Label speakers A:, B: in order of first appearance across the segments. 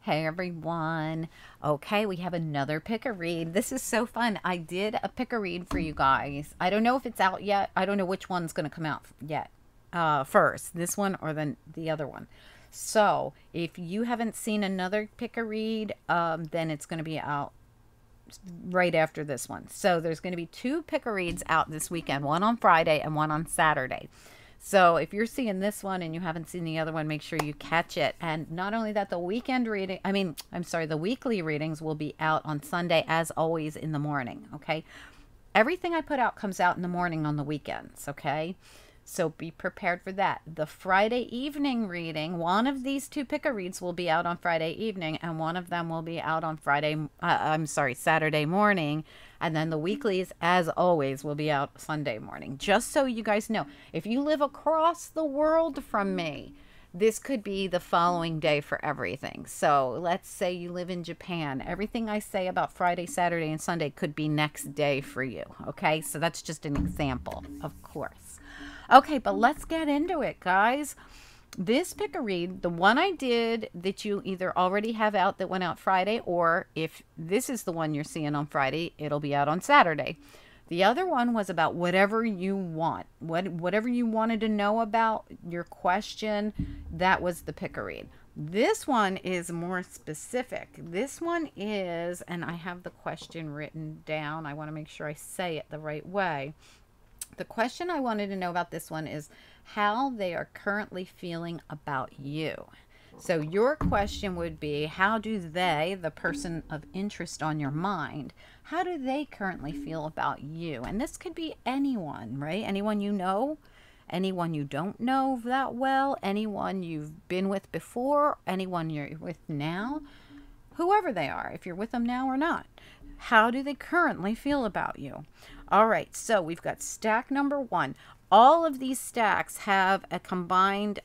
A: Hey everyone. Okay, we have another pick a read. This is so fun. I did a pick a read for you guys. I don't know if it's out yet. I don't know which one's going to come out yet. First, this one or then the other one. So, if you haven't seen another pick a read, then it's going to be out right after this one. So, there's going to be two pick a reads out this weekend, one on Friday and one on Saturday. So if you're seeing this one and you haven't seen the other one, make sure you catch it. And not only that, the weekend reading, the weekly readings will be out on Sunday, as always, in the morning. Okay. Everything I put out comes out in the morning on the weekends. Okay. So be prepared for that. The Friday evening reading, one of these two pick-a-reads will be out on Friday evening, and one of them will be out on Saturday morning. And then the weeklies, as always, will be out Sunday morning. Just so you guys know, if you live across the world from me, this could be the following day for everything. So let's say you live in Japan. Everything I say about Friday, Saturday, and Sunday could be next day for you. Okay, so that's just an example, of course. Okay, but let's get into it, guys. This pick a read, the one I did that you either already have out that went out Friday, or if this is the one you're seeing on Friday, it'll be out on Saturday. The other one was about whatever you want, whatever you wanted to know about your question. That was the pick a read. This one is more specific. This one is, and I have the question written down. I want to make sure I say it the right way. The question I wanted to know about this one is how they are currently feeling about you. So your question would be, how do they, the person of interest on your mind, how do they currently feel about you? And this could be anyone, right? Anyone you know, anyone you don't know that well, anyone you've been with before, anyone you're with now, whoever they are, if you're with them now or not. How do they currently feel about you? All right, so we've got stack number one. All of these stacks have a combined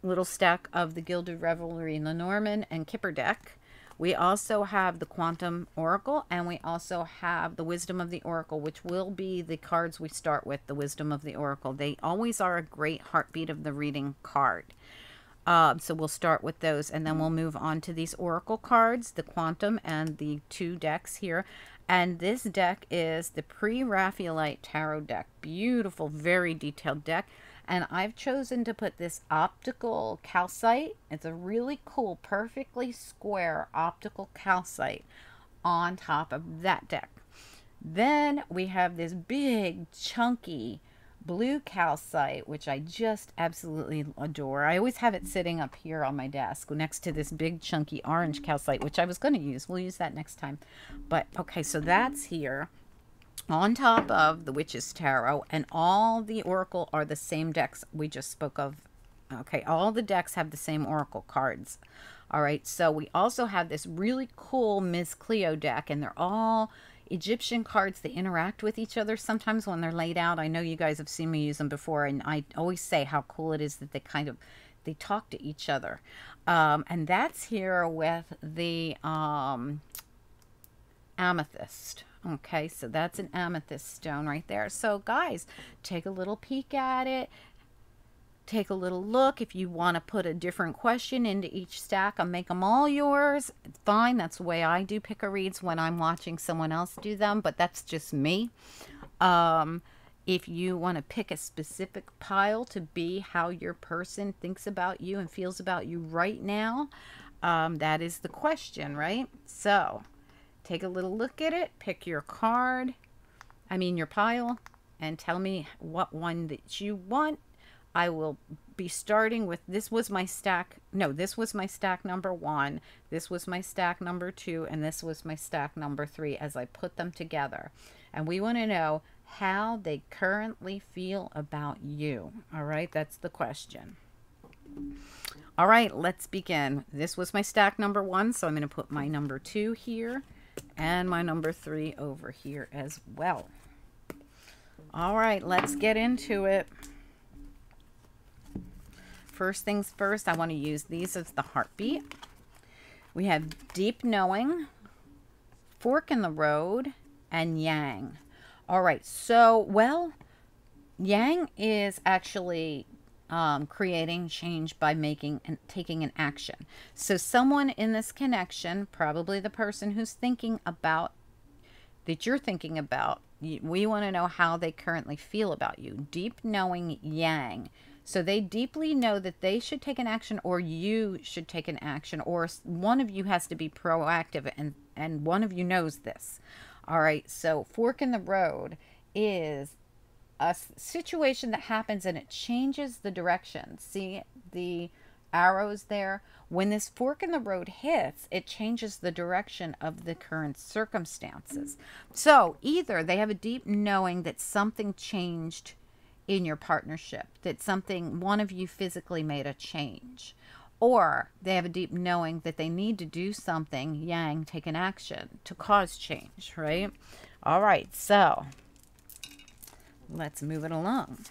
A: little stack of the Gilded Revelry Lenormand and Kipper deck. We also have the Quantum Oracle, and we also have the Wisdom of the Oracle, which will be the cards we start with, the Wisdom of the Oracle. They always are a great heartbeat of the reading card. So we'll start with those, and then we'll move on to these Oracle cards, the Quantum and the two decks here. And this deck is the Pre-Raphaelite Tarot deck. Beautiful, very detailed deck. And I've chosen to put this optical calcite. It's a really cool, perfectly square optical calcite on top of that deck. Then we have this big, chunky blue calcite, which I just absolutely adore. I always have it sitting up here on my desk next to this big chunky orange calcite, which I was going to use. We'll use that next time. But okay, so that's here on top of the Witch's Tarot, and all the Oracle are the same decks we just spoke of. Okay, all the decks have the same Oracle cards. All right, so we also have this really cool Ms. Cleo deck, and they're all Egyptian cards. They interact with each other sometimes when they're laid out. I know you guys have seen me use them before, and I always say how cool it is that they talk to each other. And that's here with the amethyst. Okay, so that's an amethyst stone right there. So guys, take a little peek at it. Take a little look. If you want to put a different question into each stack and make them all yours, it's fine. That's the way I do pick-a-reads when I'm watching someone else do them, but that's just me. If you want to pick a specific pile to be how your person thinks about you and feels about you right now, that is the question, right? So take a little look at it, pick your card, your pile, and tell me what one that you want. I will be starting with, this was my stack number one, this was my stack number two, and this was my stack number three as I put them together. And we want to know how they currently feel about you. All right, that's the question. All right, let's begin. This was my stack number one, so I'm going to put my number two here and my number three over here as well. All right, let's get into it. First things first, I want to use these as the heartbeat. We have Deep Knowing, Fork in the Road, and Yang. All right, so, well, Yang is actually creating change by making and taking an action. So someone in this connection, probably the person who's thinking about, that you're thinking about, we want to know how they currently feel about you. Deep knowing yang. So they deeply know that they should take an action, or you should take an action, or one of you has to be proactive, and one of you knows this. All right, so fork in the road is a situation that happens and it changes the direction. See the arrows there? When this fork in the road hits, it changes the direction of the current circumstances. So either they have a deep knowing that something changed in your partnership, that something, one of you physically made a change, or they have a deep knowing that they need to do something, yang, take an action to cause change, right? All right, so let's move it along.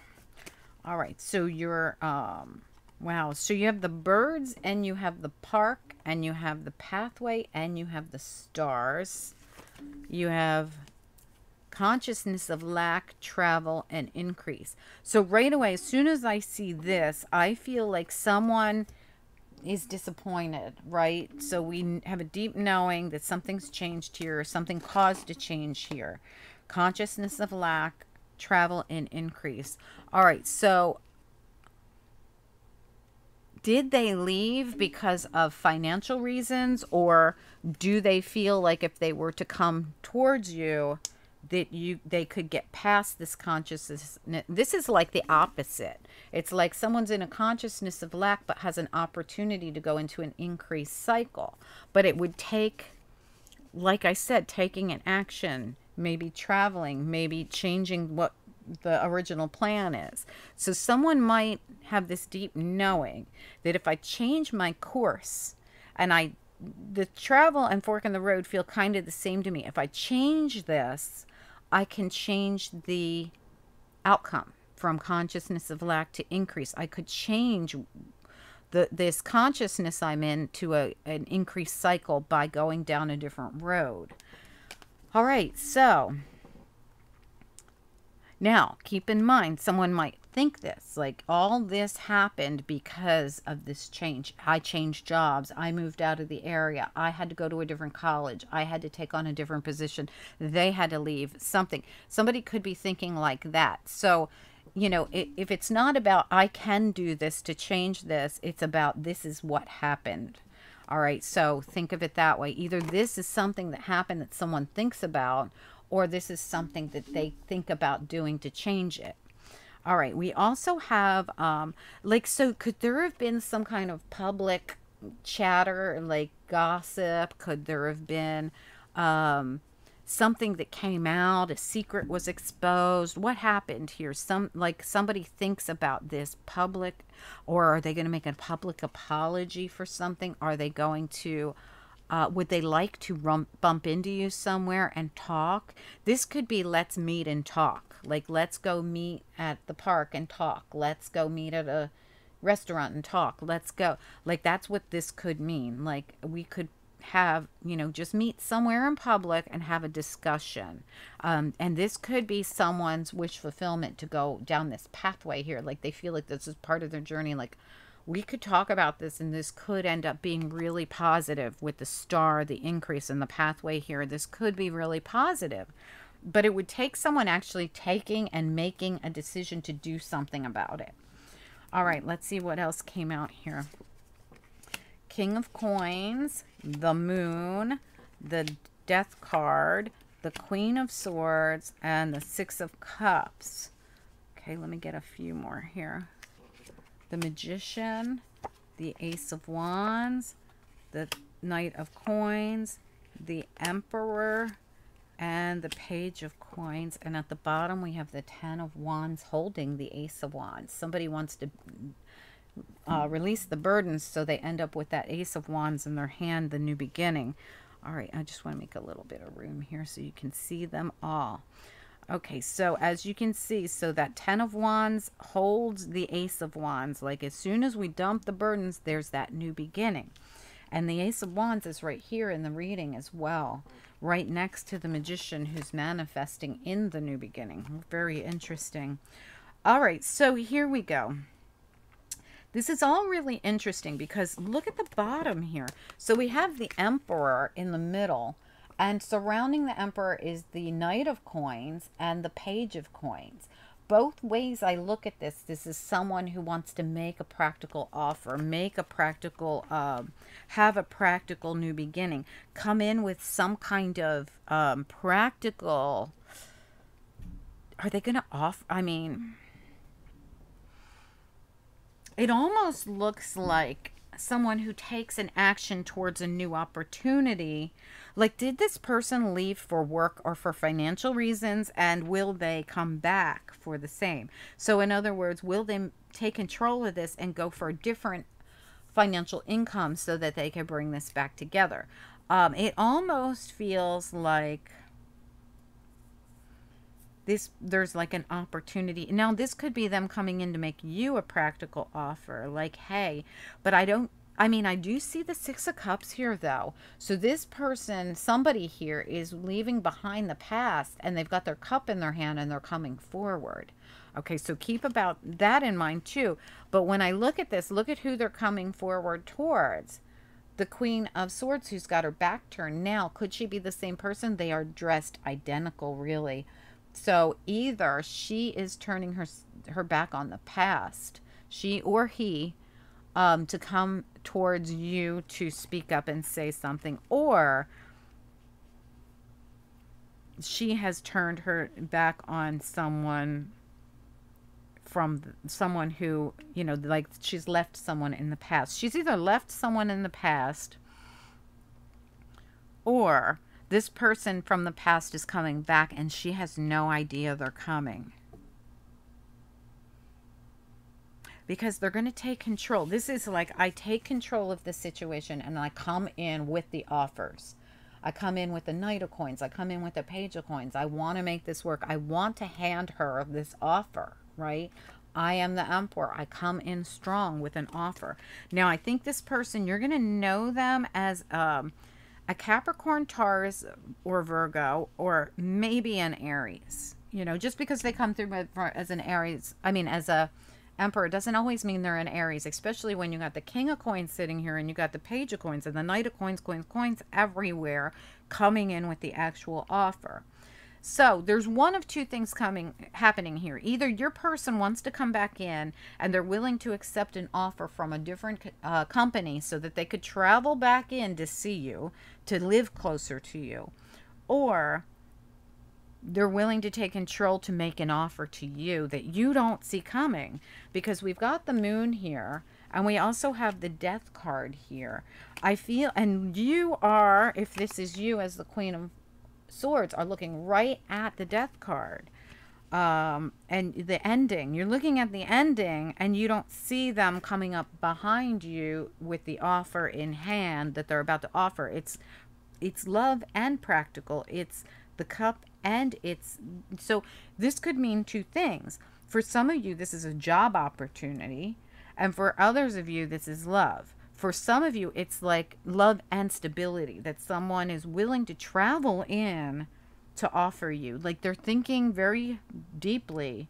A: All right, so you're, wow, so you have the birds, and you have the park, and you have the pathway, and you have the stars. You have consciousness of lack, travel, and increase. So right away, as soon as I see this, I feel like someone is disappointed, right? So we have a deep knowing that something's changed here, something caused a change here. Consciousness of lack, travel, and increase. All right, so did they leave because of financial reasons, or do they feel like if they were to come towards you, that they could get past this consciousness? This is like the opposite. It's like someone's in a consciousness of lack but has an opportunity to go into an increased cycle. But it would take, like I said, taking an action, maybe traveling, maybe changing what the original plan is. So someone might have this deep knowing that if I change my course, and the travel and fork in the road feel kind of the same to me. If I change this, I can change the outcome from consciousness of lack to increase. I could change this consciousness I'm in to an increased cycle by going down a different road. All right, so now keep in mind, someone might think this, like all this happened because of this change. I changed jobs. I moved out of the area. I had to go to a different college. I had to take on a different position. They had to leave something. Somebody could be thinking like that. So, you know, if it's not about I can do this to change this, it's about this is what happened. All right, so think of it that way. Either this is something that happened that someone thinks about, or this is something that they think about doing to change it. All right, we also have, so could there have been some kind of public chatter, like gossip? Could there have been something that came out, a secret was exposed? What happened here? Somebody thinks about this public, or are they going to make a public apology for something? Are they going to, would they like to bump into you somewhere and talk? This could be let's meet and talk. Like, let's go meet at the park and talk. Let's go meet at a restaurant and talk. Let's go. Like, that's what this could mean. Like, we could have, you know, just meet somewhere in public and have a discussion. And this could be someone's wish fulfillment to go down this pathway here. Like, they feel like this is part of their journey. Like, we could talk about this, and this could end up being really positive with the star, the increase in the pathway here. This could be really positive, but it would take someone actually taking and making a decision to do something about it. All right, let's see what else came out here. King of Coins, the Moon, the Death card, the Queen of Swords, and the Six of Cups. Okay, let me get a few more here. The Magician, the Ace of Wands, the Knight of Coins, the Emperor, and the Page of Coins. And at the bottom, we have the Ten of Wands holding the Ace of Wands. Somebody wants to release the burdens, so they end up with that Ace of Wands in their hand, the new beginning. All right, I just want to make a little bit of room here so you can see them all. Okay, so as you can see, so that Ten of Wands holds the Ace of Wands. Like, as soon as we dump the burdens, there's that new beginning. And the Ace of Wands is right here in the reading as well, right next to the Magician who's manifesting in the new beginning. Very interesting. All right, so here we go. This is all really interesting because look at the bottom here. So we have the Emperor in the middle, and surrounding the Emperor is the Knight of Coins and the Page of Coins. Both ways I look at this, this is someone who wants to make a practical offer, make a practical, have a practical new beginning, come in with some kind of practical, are they going to offer, I mean, it almost looks like someone who takes an action towards a new opportunity. Like, did this person leave for work or for financial reasons, and will they come back for the same? So in other words, will they take control of this and go for a different financial income so that they can bring this back together? It almost feels like there's like an opportunity. Now, this could be them coming in to make you a practical offer, like, hey, but I do see the Six of Cups here, though. So this person, somebody here, is leaving behind the past, and they've got their cup in their hand, and they're coming forward. Okay, so keep about that in mind, too. But when I look at this, look at who they're coming forward towards. The Queen of Swords, who's got her back turned. Now, could she be the same person? They are dressed identical, really. So either she is turning her back on the past, she or he, to come towards you to speak up and say something, or she has turned her back on someone someone who, you know, like she's left someone in the past. She's either left someone in the past, or this person from the past is coming back and she has no idea they're coming. Because they're going to take control. This is like, I take control of the situation and I come in with the offers. I come in with the Knight of Coins. I come in with the Page of Coins. I want to make this work. I want to hand her this offer, right? I am the Emperor. I come in strong with an offer. Now, I think this person, you're going to know them as a Capricorn, Taurus, or Virgo, or maybe an Aries. You know, just because they come through as an Aries, I mean, as a Emperor, doesn't always mean they're an Aries, especially when you got the King of Coins sitting here and you got the Page of Coins and the Knight of Coins, coins everywhere coming in with the actual offer. So there's one of two things happening here. Either your person wants to come back in and they're willing to accept an offer from a different company so that they could travel back in to see you, to live closer to you, or they're willing to take control to make an offer to you that you don't see coming, because we've got the Moon here and we also have the Death card here. I feel, and you are, if this is you as the Queen of Swords, are looking right at the Death card, and the ending. You're looking at the ending and you don't see them coming up behind you with the offer in hand that they're about to offer. It's love and practical. It's the Cup, and it's, so this could mean two things. For some of you, this is a job opportunity, and for others of you, this is love. For some of you, it's like love and stability, that someone is willing to travel in to offer you. Like, they're thinking very deeply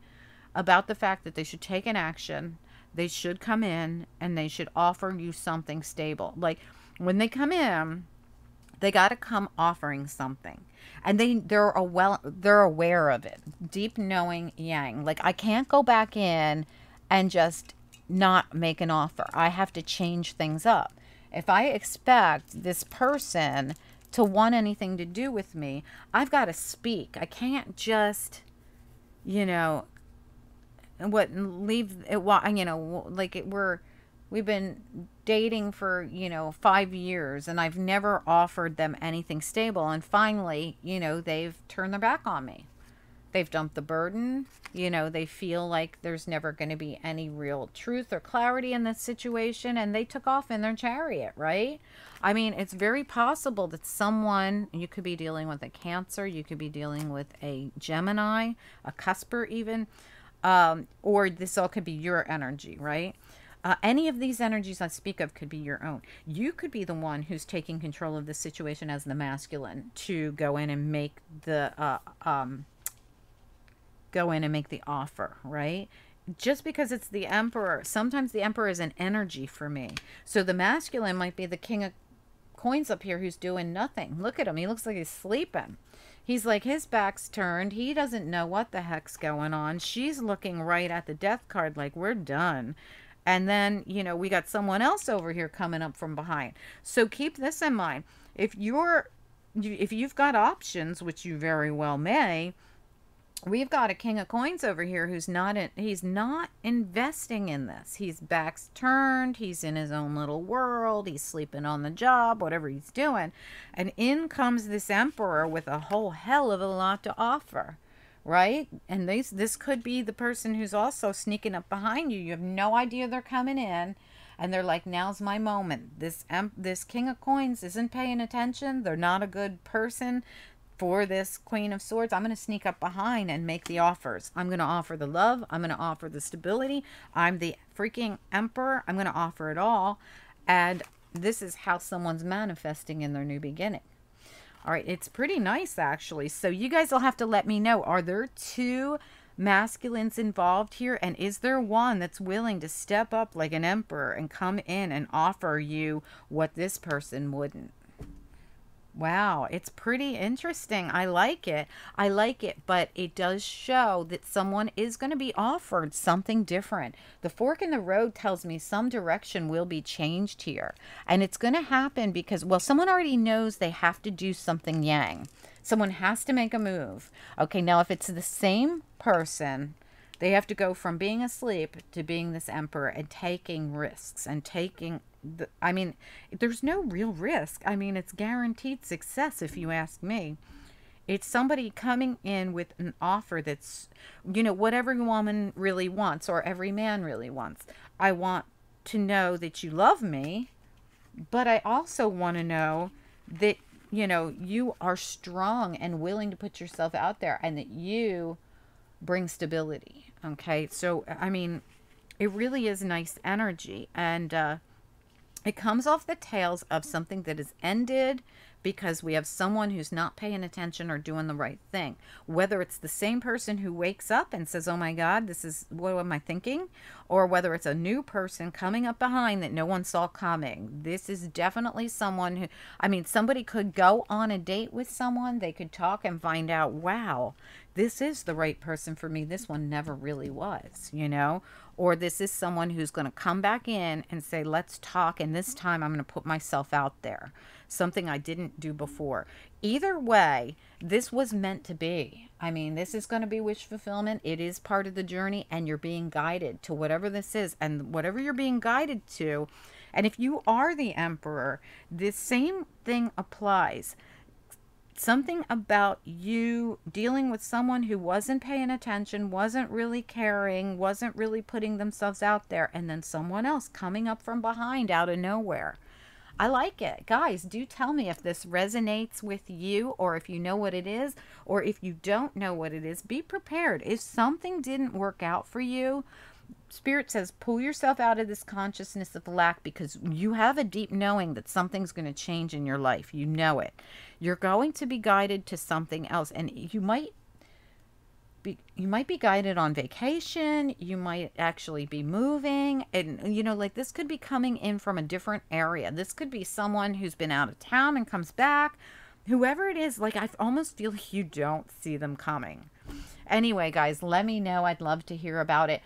A: about the fact that they should take an action, they should come in, and they should offer you something stable. Like, when they come in, they got to come offering something, and they're aware of it. Deep knowing yang. Like, I can't go back in and just not make an offer. I have to change things up. If I expect this person to want anything to do with me, I've got to speak. I can't just, you know, leave it, you know, like we've been dating for, you know, 5 years and I've never offered them anything stable, and finally, you know, they've turned their back on me. They've dumped the burden. You know, they feel like there's never going to be any real truth or clarity in this situation, and they took off in their chariot, right? I mean, it's very possible that someone, you could be dealing with a Cancer, you could be dealing with a Gemini, a Cusper even, or this all could be your energy, right? Any of these energies I speak of could be your own. You could be the one who's taking control of the situation as the masculine to go in and make the offer, right? just because it's the Emperor, sometimes the Emperor is an energy for me. So the masculine might be the King of Coins up here who's doing nothing. Look at him. He looks like he's sleeping. He's like, his back's turned. He doesn't know what the heck's going on. She's looking right at the death card like, we're done. And then, you know, we got someone else over here coming up from behind. So keep this in mind. If you've got options, which you very well may, we've got a King of Coins over here who's he's not investing in this. His back's turned. He's in his own little world. He's sleeping on the job, whatever he's doing. And in comes this Emperor with a whole hell of a lot to offer, right? And this could be the person who's also sneaking up behind you. You have no idea they're coming in. And they're like, now's my moment. This King of Coins isn't paying attention. They're not a good person for this Queen of Swords. I'm going to sneak up behind and make the offers. I'm going to offer the love. I'm going to offer the stability. I'm the freaking Emperor. I'm going to offer it all. And this is how someone's manifesting in their new beginning. All right. It's pretty nice, actually. So you guys will have to let me know. Are there two masculines involved here? And is there one that's willing to step up like an Emperor and come in and offer you what this person wouldn't? Wow, it's pretty interesting. I like it. I like it, but it does show that someone is going to be offered something different. The fork in the road tells me some direction will be changed here. And it's going to happen because, well, someone already knows they have to do something yang. Someone has to make a move. Okay, now if it's the same person, they have to go from being asleep to being this Emperor and taking risks and taking I mean, there's no real risk. I mean, it's guaranteed success if you ask me. It's somebody coming in with an offer that's, you know, what every woman really wants or every man really wants. I want to know that you love me, but I also want to know that, you know, you are strong and willing to put yourself out there and that you bring stability. Okay. So, I mean, it really is nice energy. And, it comes off the tails of something that is ended because we have someone who's not paying attention or doing the right thing. Whether it's the same person who wakes up and says, oh my God, what am I thinking? Or whether it's a new person coming up behind that no one saw coming. This is definitely someone who, I mean, somebody could go on a date with someone. They could talk and find out, wow, this is the right person for me. This one never really was, you know? Or this is someone who's going to come back in and say, let's talk. And this time I'm going to put myself out there. Something I didn't do before. Either way, this was meant to be. I mean, this is going to be wish fulfillment. It is part of the journey and you're being guided to whatever this is and whatever you're being guided to. And if you are the Emperor, this same thing applies. Something about you dealing with someone who wasn't paying attention, wasn't really caring, wasn't really putting themselves out there, and then someone else coming up from behind out of nowhere. I like it. Guys, do tell me if this resonates with you or if you know what it is, or if you don't know what it is, be prepared. If something didn't work out for you, Spirit says, pull yourself out of this consciousness of lack because you have a deep knowing that something's going to change in your life. You know it. You're going to be guided to something else, and you might be guided on vacation. You might actually be moving, and you know, like this could be coming in from a different area. This could be someone who's been out of town and comes back. Whoever it is, like I almost feel like you don't see them coming. Anyway, guys, let me know. I'd love to hear about it.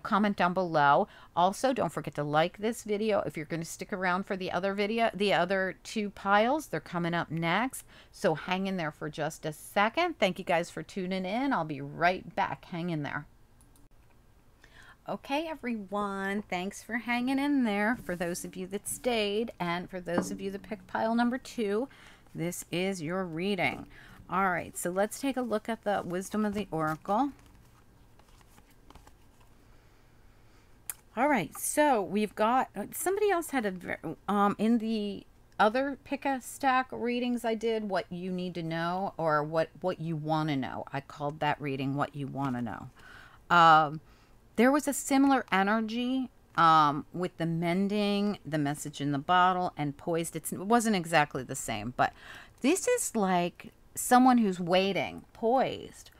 A: Comment down below. Also, don't forget to like this video. If you're going to stick around for the other video, the other two piles, they're coming up next. So hang in there for just a second. Thank you guys for tuning in. I'll be right back. Hang in there. Okay, everyone. Thanks for hanging in there. For those of you that stayed and for those of you that picked pile number 2, this is your reading. All right, so let's take a look at the wisdom of the oracle. All right, so we've got somebody else had in the other pick a stack readings I did, what you need to know or what you want to know. I called that reading what you want to know. There was a similar energy with the mending, the message in the bottle, and poised. It wasn't exactly the same, but this is like someone who's waiting, poised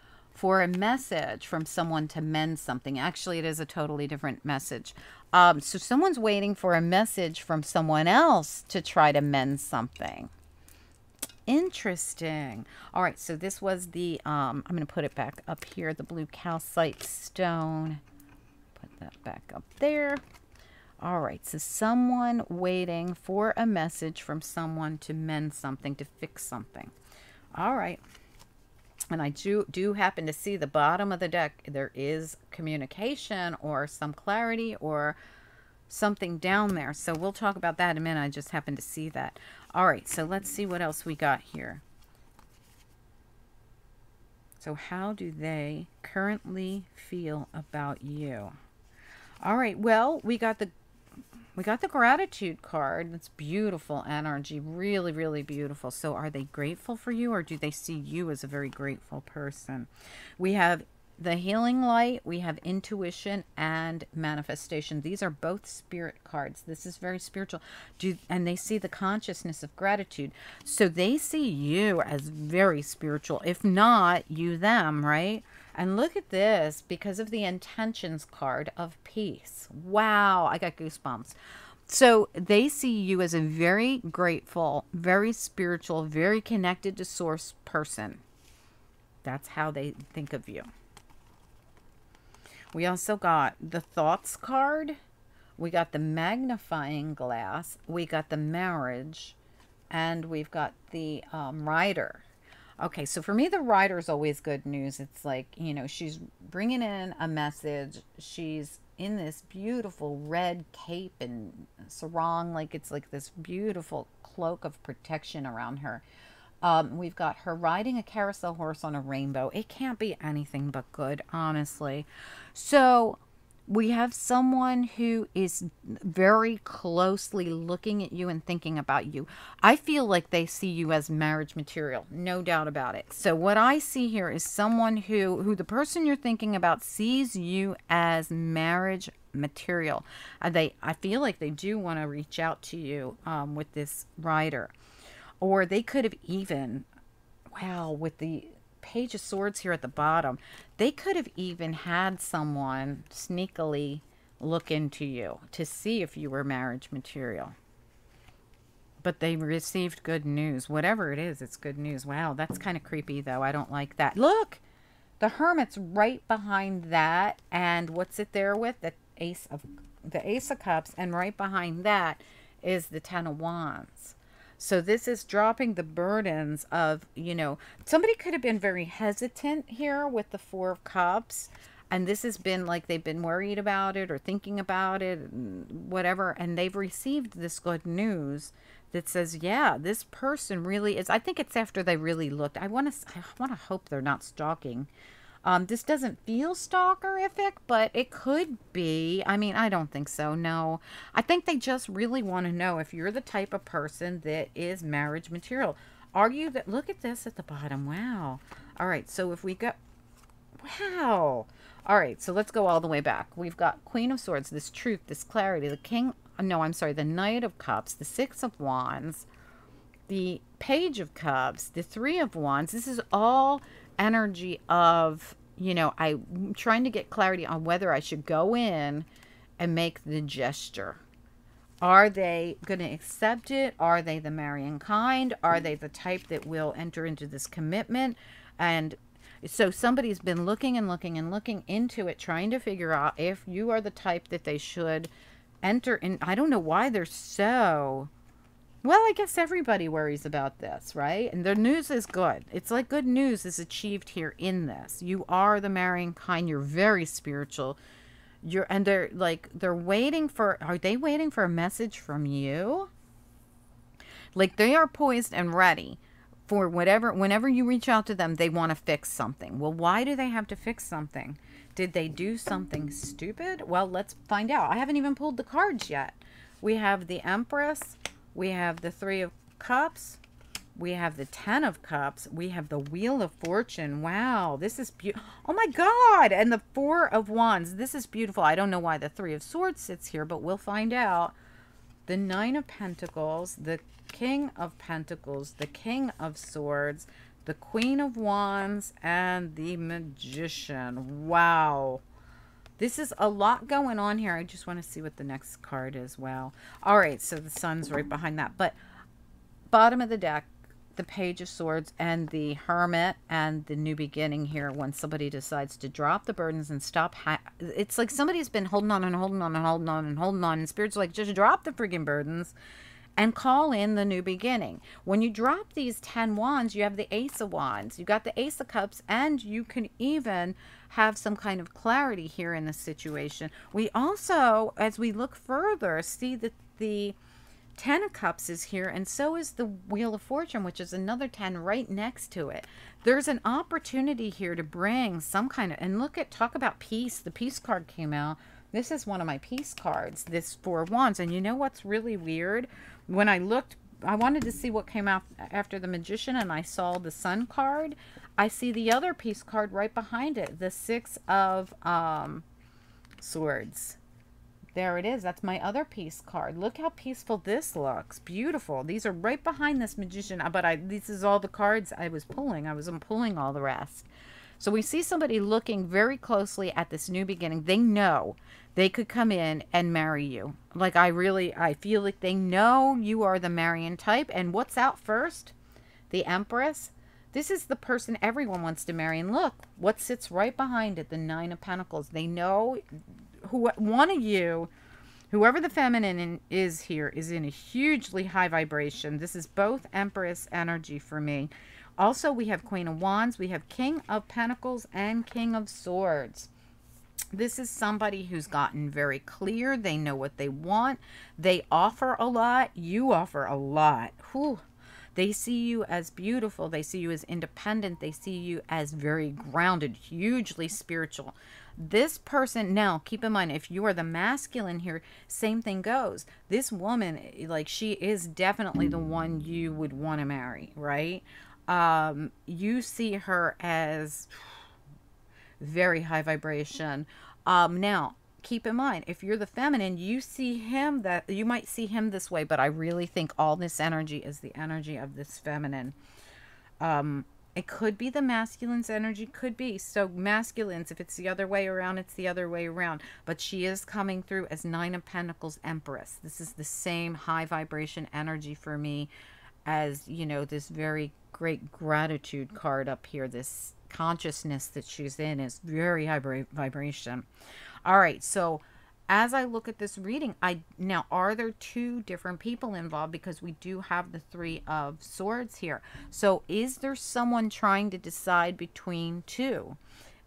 A: for a message from someone to mend something. Actually, it is a totally different message. So someone's waiting for a message from someone else to try to mend something. Interesting. All right, so this was the, I'm going to put it back up here, the blue calcite stone. Put that back up there. All right, so someone waiting for a message from someone to mend something, to fix something. All right. And I do happen to see the bottom of the deck. There is communication or some clarity or something down there. So we'll talk about that in a minute. I just happen to see that. All right, so let's see what else we got here. So how do they currently feel about you? All right, well, we got the gratitude card. That's beautiful energy. Really, really beautiful. So are they grateful for you, or do they see you as a very grateful person? We have the healing light. We have intuition and manifestation. These are both spirit cards. This is very spiritual. And they see the consciousness of gratitude. So they see you as very spiritual. If not, you them, right? And look at this, because of the intentions card of peace. Wow, I got goosebumps. So they see you as a very grateful, very spiritual, very connected to source person. That's how they think of you. We also got the thoughts card. We got the magnifying glass. We got the marriage. And we've got the rider. Okay, so for me, the rider is always good news. It's like, you know, she's bringing in a message. She's in this beautiful red cape and sarong. Like, it's like this beautiful cloak of protection around her. We've got her riding a carousel horse on a rainbow. It can't be anything but good, honestly. So we have someone who is very closely looking at you and thinking about you. I feel like they see you as marriage material, no doubt about it. So what I see here is someone who the person you're thinking about sees you as marriage material. I feel like they do want to reach out to you with this rider. Or they could have even, wow, with the Page of Swords here at the bottom, they could have even had someone sneakily look into you to see if you were marriage material. But they received good news. Whatever it is, it's good news. Wow, that's kind of creepy, though. I don't like that. Look, the Hermit's right behind that. And what's it there with? The Ace of Cups. And right behind that is the Ten of Wands. So this is dropping the burdens of, you know, somebody could have been very hesitant here with the Four of Cups. And this has been like they've been worried about it or thinking about it, whatever. And they've received this good news that says, yeah, this person really is. I think it's after they really looked. I want to hope they're not stalking. This doesn't feel stalkerific, but it could be. I mean, I don't think so. No, I think they just really want to know if you're the type of person that is marriage material. Are you that? Look at this at the bottom. Wow. All right. So if we go, wow. All right. So let's go all the way back. We've got Queen of Swords, this truth, this clarity, the King. No, I'm sorry. The Knight of Cups, the Six of Wands, the Page of Cups, the Three of Wands. This is all energy of, you know, I'm trying to get clarity on whether I should go in and make the gesture. Are they going to accept it? Are they the marrying kind? Are they the type that will enter into this commitment? And so somebody's been looking and looking and looking into it, trying to figure out if you are the type that they should enter in. I don't know why they're so... Well, I guess everybody worries about this, right? And the news is good. It's like good news is achieved here in this. You are the marrying kind. You're very spiritual. And they're waiting for, are they waiting for a message from you? Like they are poised and ready for whatever, whenever you reach out to them, they want to fix something. Well, why do they have to fix something? Did they do something stupid? Well, let's find out. I haven't even pulled the cards yet. We have the Empress. We have the Three of Cups. We have the Ten of Cups. We have the Wheel of Fortune. Wow, this is beautiful. Oh my God. And the Four of Wands. This is beautiful. I don't know why the Three of Swords sits here, but we'll find out. The Nine of Pentacles, the King of Pentacles, the King of Swords, the Queen of Wands, and the Magician. Wow. This is a lot going on here. I just want to see what the next card is. Wow. All right, so the Sun's right behind that. But bottom of the deck, the Page of Swords and the Hermit and the New Beginning here when somebody decides to drop the burdens and stop. It's like somebody's been holding on and holding on and holding on and holding on. And Spirit's like, just drop the friggin' burdens and call in the new beginning. When you drop these 10 wands, you have the Ace of Wands. You got the Ace of Cups, and you can even have some kind of clarity here in the situation. We also, as we look further, see that the 10 of Cups is here, and so is the Wheel of Fortune, which is another 10 right next to it. There's an opportunity here to bring some kind of, and look at, talk about peace. The Peace card came out. This is one of my peace cards, this Four of Wands. And you know what's really weird? When I looked, I wanted to see what came out after the Magician, and I saw the Sun card. I see the other peace card right behind it, the Six of Swords. There it is. That's my other peace card. Look how peaceful this looks. Beautiful. These are right behind this Magician. But this is all the cards I was pulling. I wasn't pulling all the rest. So we see somebody looking very closely at this new beginning. They know they could come in and marry you. Like I feel like they know you are the Marian type. And what's out first? The Empress. This is the person everyone wants to marry. And look, what sits right behind it, the Nine of Pentacles. They know one of you, whoever the feminine is here, is in a hugely high vibration. This is both Empress energy for me. Also, we have Queen of Wands, we have King of Pentacles, and King of Swords. This is somebody who's gotten very clear. They know what they want. They offer a lot. You offer a lot. Whew. They see you as beautiful. They see you as independent. They see you as very grounded, hugely spiritual. This person, now keep in mind, if you are the masculine here, same thing goes. This woman, like, she is definitely the one you would want to marry, right? You see her as very high vibration. Now, keep in mind, if you're the feminine, you see him, that you might see him this way, but I really think all this energy is the energy of this feminine. It could be the masculine's energy, could be. So masculines, if it's the other way around, it's the other way around. But she is coming through as Nine of Pentacles Empress. This is the same high vibration energy for me as, you know, this very great gratitude card up here. This consciousness that she's in is very high vibration. All right, so as I look at this reading, now, are there two different people involved? Because we do have the Three of Swords here. So is there someone trying to decide between two?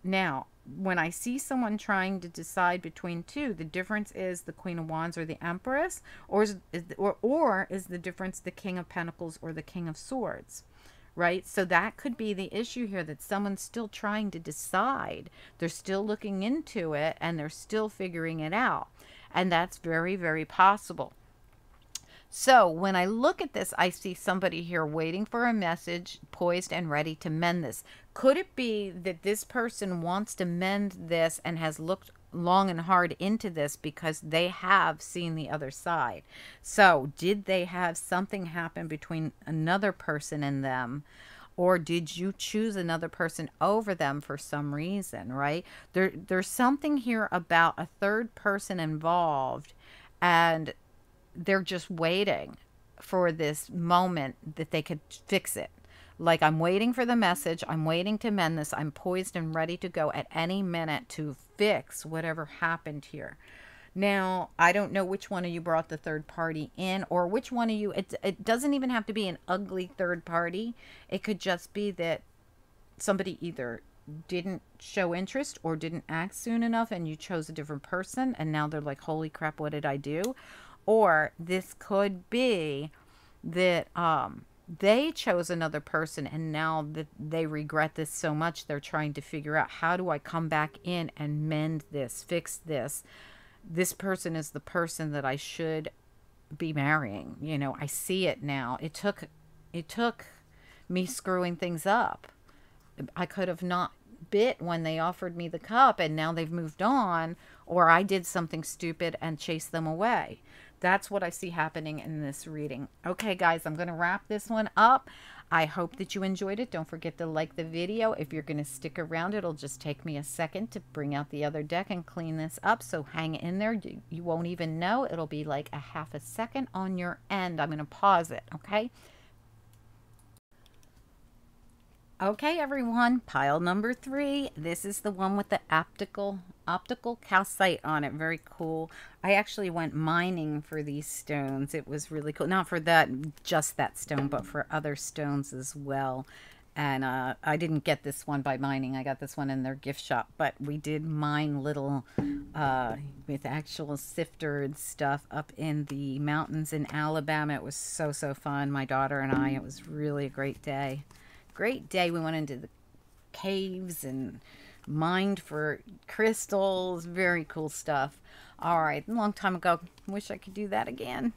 A: Now, when I see someone trying to decide between two, the difference is the Queen of Wands or the Empress, or is the difference the King of Pentacles or the King of Swords? Right? So that could be the issue here, that someone's still trying to decide. They're still looking into it and they're still figuring it out. And that's very, very possible. So when I look at this, I see somebody here waiting for a message, poised and ready to mend this. Could it be that this person wants to mend this and has looked long and hard into this because they have seen the other side? So did they have something happen between another person and them, or did you choose another person over them for some reason? Right, there's something here about a third person involved, and they're just waiting for this moment that they could fix it. Like, I'm waiting for the message. I'm waiting to mend this. I'm poised and ready to go at any minute to fix whatever happened here. Now, I don't know which one of you brought the third party in, or which one of you, it doesn't even have to be an ugly third party. It could just be that somebody either didn't show interest or didn't act soon enough and you chose a different person and now they're like, holy crap, what did I do? Or this could be that they chose another person and now that they regret this so much, they're trying to figure out, how do I come back in and mend this, fix this? This person is the person that I should be marrying. You know, I see it now. It took me screwing things up. I could have not bit when they offered me the cup and now they've moved on, or I did something stupid and chased them away. That's what I see happening in this reading. Okay, guys, I'm going to wrap this one up. I hope that you enjoyed it. Don't forget to like the video. If you're going to stick around, it'll just take me a second to bring out the other deck and clean this up. So hang in there. You won't even know. It'll be like a half a second on your end. I'm going to pause it, okay? Okay, everyone, pile number 3. This is the one with the optical calcite on it. Very cool. I actually went mining for these stones. It was really cool. Not for that, just that stone, but for other stones as well. And I didn't get this one by mining. I got this one in their gift shop. But we did mine little with actual sifter and stuff up in the mountains in Alabama. It was so fun. My daughter and I. It was really a great day. Great day. We went into the caves and mined for crystals. Very cool stuff. All right, a long time ago. Wish I could do that again.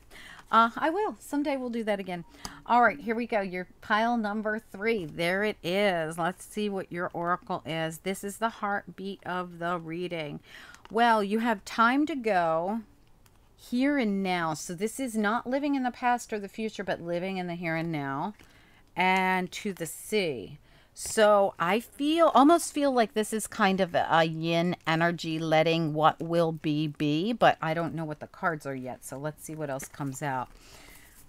A: I will. Someday we'll do that again. All right, here we go. Your pile number 3. There it is. Let's see what your oracle is. This is the heartbeat of the reading. Well, you have time to go here and now. So this is not living in the past or the future, but living in the here and now. And to the sea. So I almost feel like this is kind of a yin energy, letting what will be, but I don't know what the cards are yet. So let's see what else comes out.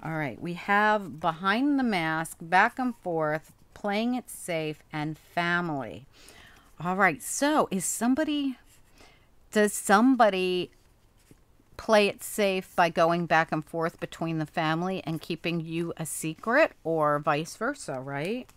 A: All right, we have behind the mask, back and forth, playing it safe, and family. All right, so does somebody play it safe by going back and forth between the family and keeping you a secret, or vice versa, right?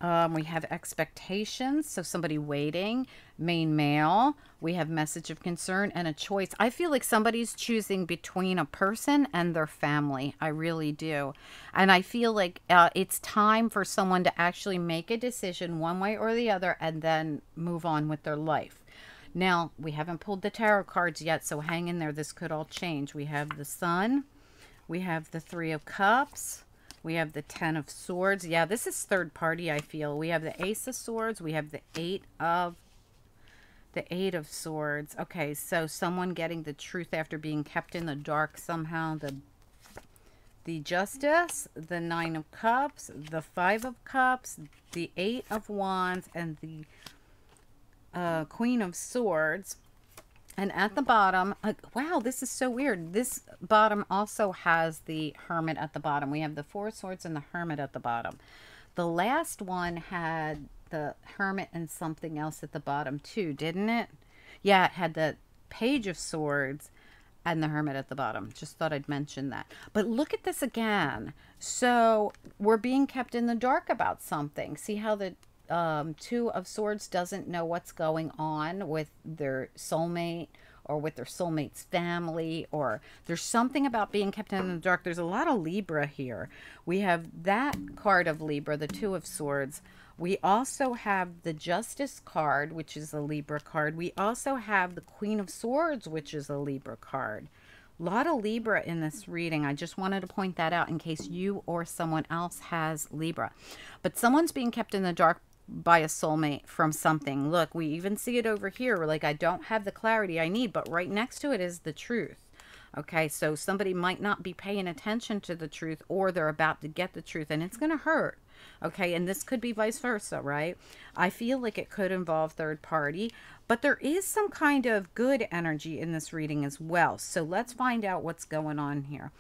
A: We have expectations, so somebody waiting, main male. We have message of concern and a choice. I feel like somebody's choosing between a person and their family. I really do. And I feel like it's time for someone to actually make a decision one way or the other and then move on with their life. Now, we haven't pulled the tarot cards yet, so hang in there. This could all change. We have the Sun. We have the 3 of Cups. We have the 10 of Swords. Yeah, this is third party, I feel. We have the Ace of Swords. We have the 8 of Swords. Okay, so someone getting the truth after being kept in the dark somehow. The Justice, the 9 of Cups, the 5 of Cups, the 8 of Wands, and the Queen of Swords. And at the bottom, wow, this is so weird. This bottom also has the Hermit at the bottom. We have the 4 of Swords and the Hermit at the bottom. The last one had the Hermit and something else at the bottom too, didn't it? Yeah, it had the Page of Swords and the Hermit at the bottom. Just thought I'd mention that. But look at this again. So we're being kept in the dark about something. See how the 2 of Swords doesn't know what's going on with their soulmate or with their soulmate's family, or there's something about being kept in the dark. There's a lot of Libra here. We have that card of Libra, the 2 of Swords. We also have the Justice card, which is a Libra card. We also have the Queen of Swords, which is a Libra card. A lot of Libra in this reading. I just wanted to point that out in case you or someone else has Libra. But someone's being kept in the dark by a soulmate from something. Look, we even see it over here. We're like, I don't have the clarity I need, but right next to it is the truth. Okay, so somebody might not be paying attention to the truth, or they're about to get the truth, and it's going to hurt. Okay, and this could be vice versa, right? I feel like it could involve third party, but there is some kind of good energy in this reading as well. So let's find out what's going on here.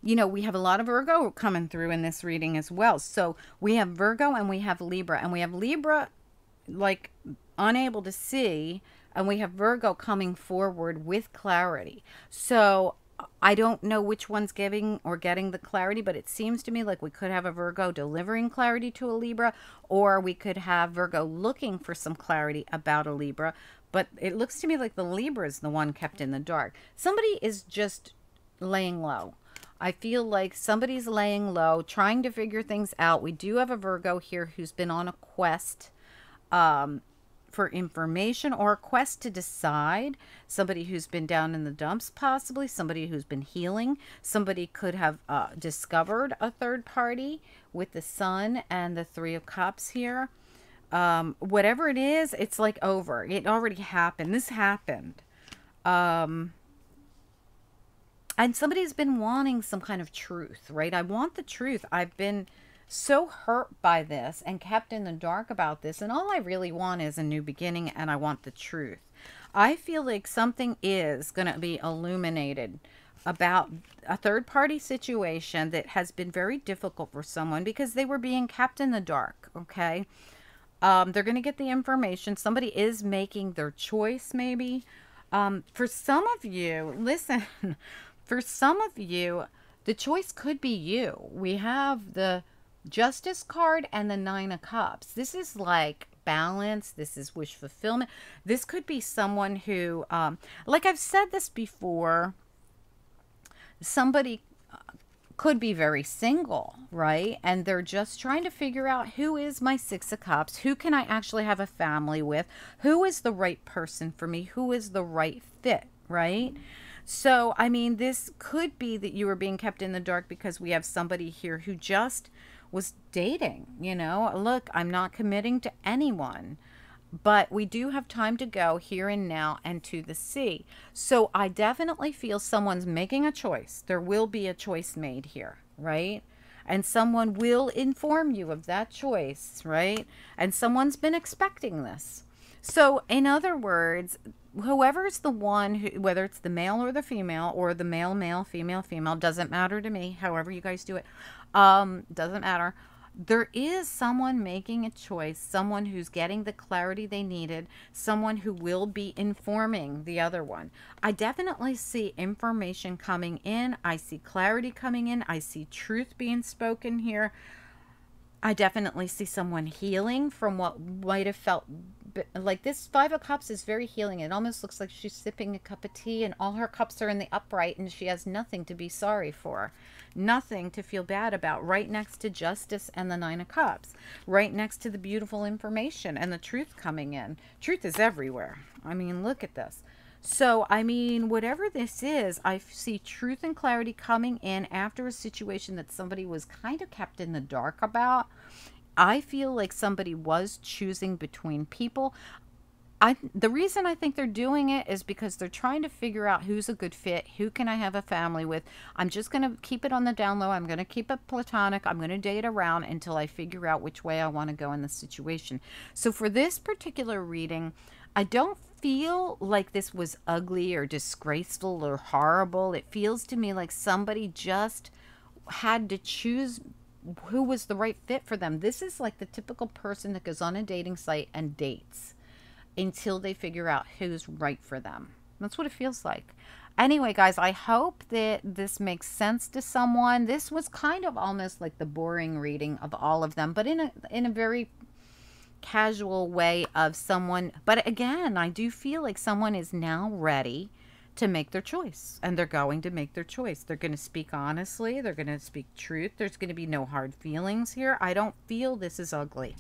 A: You know, we have a lot of Virgo coming through in this reading as well. So we have Virgo and we have Libra. And we have Libra, like, unable to see. And we have Virgo coming forward with clarity. So I don't know which one's giving or getting the clarity. But it seems to me like we could have a Virgo delivering clarity to a Libra. Or we could have Virgo looking for some clarity about a Libra. But it looks to me like the Libra is the one kept in the dark. Somebody is just laying low. I feel like somebody's laying low, trying to figure things out. We do have a Virgo here who's been on a quest for information, or a quest to decide. Somebody who's been down in the dumps, possibly. Somebody who's been healing. Somebody could have discovered a third party with the Sun and the 3 of Cups here. Whatever it is, it's like over. It already happened. This happened. And somebody's been wanting some kind of truth, right? I want the truth. I've been so hurt by this and kept in the dark about this. And all I really want is a new beginning, and I want the truth. I feel like something is going to be illuminated about a third party situation that has been very difficult for someone because they were being kept in the dark. Okay. They're going to get the information. Somebody is making their choice, maybe. For some of you, listen, for some of you, the choice could be you. We have the Justice card and the Nine of Cups. This is like balance. This is wish fulfillment. This could be someone who, like I've said this before, somebody could be very single, right? And they're just trying to figure out, who is my Six of Cups? Who can I actually have a family with? Who is the right person for me? Who is the right fit, right? So, I mean, this could be that you were being kept in the dark because we have somebody here who just was dating, you know? Look, I'm not committing to anyone, but we do have time to go here and now and to the sea. So I definitely feel someone's making a choice. There will be a choice made here, right? And someone will inform you of that choice, right? And someone's been expecting this. So in other words, whoever's the one who, whether it's the male or the female, or the male, female, doesn't matter to me, however you guys do it, doesn't matter. There is someone making a choice, someone who's getting the clarity they needed, someone who will be informing the other one. I definitely see information coming in. I see clarity coming in. I see truth being spoken here. I definitely see someone healing from what might have felt like. This Five of Cups is very healing. It almost looks like she's sipping a cup of tea and all her cups are in the upright and she has nothing to be sorry for, nothing to feel bad about, right next to Justice and the Nine of Cups, right next to the beautiful information and the truth coming in. Truth is everywhere. I mean, look at this. So, I mean, whatever this is, I see truth and clarity coming in after a situation that somebody was kind of kept in the dark about. I feel like somebody was choosing between people. The reason I think they're doing it is because they're trying to figure out who's a good fit, who can I have a family with. I'm just going to keep it on the down low. I'm going to keep it platonic. I'm going to date around until I figure out which way I want to go in the situation. So for this particular reading, I don't feel like this was ugly or disgraceful or horrible. It feels to me like somebody just had to choose who was the right fit for them. This is like the typical person that goes on a dating site and dates until they figure out who's right for them. That's what it feels like. Anyway, guys, I hope that this makes sense to someone. This was kind of almost like the boring reading of all of them, but in a very casual way of someone. But again, I do feel like someone is now ready to make their choice, and they're going to make their choice. They're going to speak honestly. They're going to speak truth. There's going to be no hard feelings here. I don't feel this is ugly.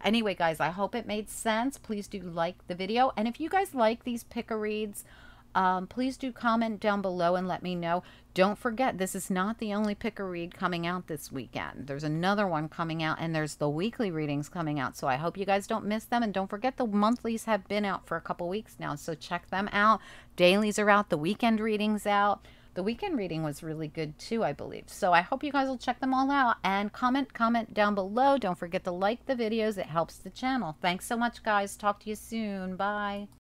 A: Anyway, guys, I hope it made sense. Please do like the video. And if you guys like these pick-a-reads, please do comment down below and let me know. Don't forget, this is not the only pick-a-read coming out this weekend. There's another one coming out, and there's the weekly readings coming out. So I hope you guys don't miss them. And don't forget, the monthlies have been out for a couple weeks now, so check them out. Dailies are out. The weekend readings out. The weekend reading was really good too, I believe. So I hope you guys will check them all out and comment down below. Don't forget to like the videos. It helps the channel. Thanks so much, guys. Talk to you soon. Bye.